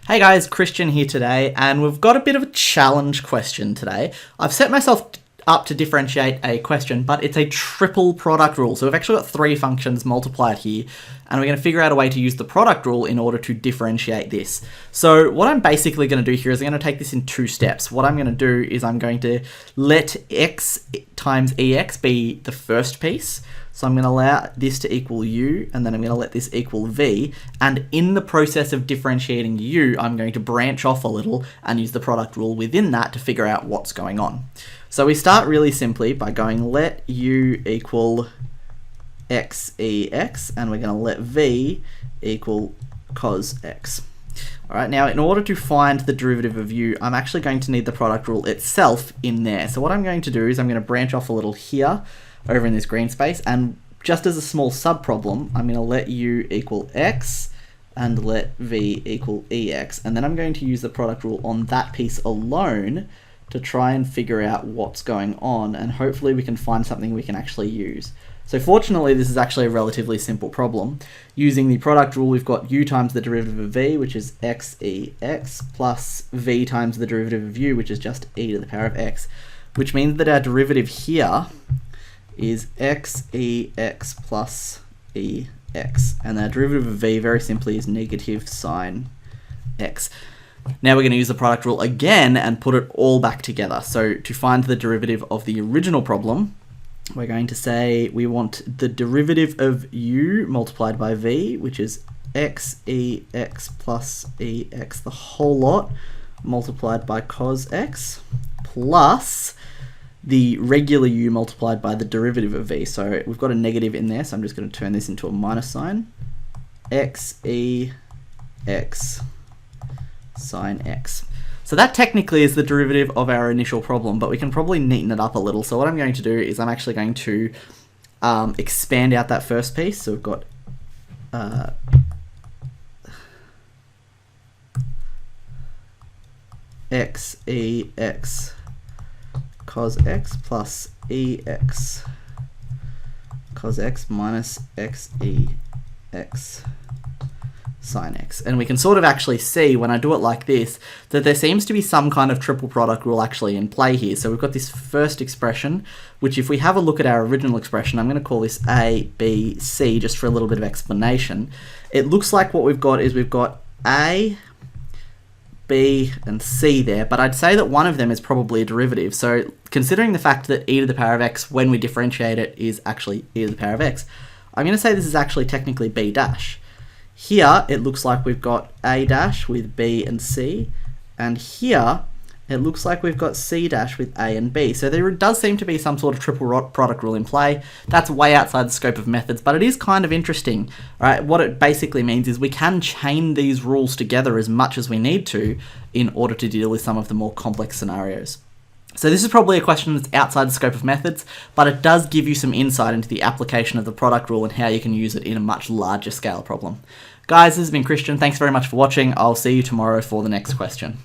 Hey guys, Christian here today, and we've got a bit of a challenge question today. I've set myself up to differentiate a question, but it's a triple product rule. So we've actually got three functions multiplied here, and we're going to figure out a way to use the product rule in order to differentiate this. So what I'm basically going to do here is I'm going to take this in two steps. What I'm going to do is I'm going to let x times ex be the first piece. So I'm going to allow this to equal u, and then I'm going to let this equal v. And in the process of differentiating u, I'm going to branch off a little and use the product rule within that to figure out what's going on. So we start really simply by going let u equal x ex, and we're going to let v equal cos x. All right, now in order to find the derivative of u, I'm actually going to need the product rule itself in there. So what I'm going to do is I'm going to branch off a little here, over in this green space, and just as a small sub-problem, I'm going to let u equal x and let v equal ex, and then I'm going to use the product rule on that piece alone to try and figure out what's going on, and hopefully we can find something we can actually use. So fortunately, this is actually a relatively simple problem. Using the product rule, we've got u times the derivative of v, which is x ex, plus v times the derivative of u, which is just e to the power of x, which means that our derivative here is x ex plus ex, and the derivative of v very simply is negative sine x. Now we're going to use the product rule again and put it all back together. So to find the derivative of the original problem, we're going to say we want the derivative of u multiplied by v, which is x ex plus ex, the whole lot, multiplied by cos x, plus the regular u multiplied by the derivative of v. So we've got a negative in there, so I'm just going to turn this into a minus sign. X ex sine x. So that technically is the derivative of our initial problem, but we can probably neaten it up a little. So what I'm going to do is I'm actually going to expand out that first piece. So we've got x ex cos x plus ex cos x minus x ex sine x. And we can sort of actually see when I do it like this that there seems to be some kind of triple product rule actually in play here. So we've got this first expression, which if we have a look at our original expression, I'm going to call this a, b, c just for a little bit of explanation. It looks like what we've got is we've got a, b, and c there, but I'd say that one of them is probably a derivative. So considering the fact that e to the power of x when we differentiate it is actually e to the power of x, I'm going to say this is actually technically b dash. Here it looks like we've got a dash with b and c, and here it looks like we've got c dash with a and b. So there does seem to be some sort of triple product rule in play. That's way outside the scope of methods, but it is kind of interesting. Right? What it basically means is we can chain these rules together as much as we need to in order to deal with some of the more complex scenarios. So this is probably a question that's outside the scope of methods, but it does give you some insight into the application of the product rule and how you can use it in a much larger scale problem. Guys, this has been Christian. Thanks very much for watching. I'll see you tomorrow for the next question.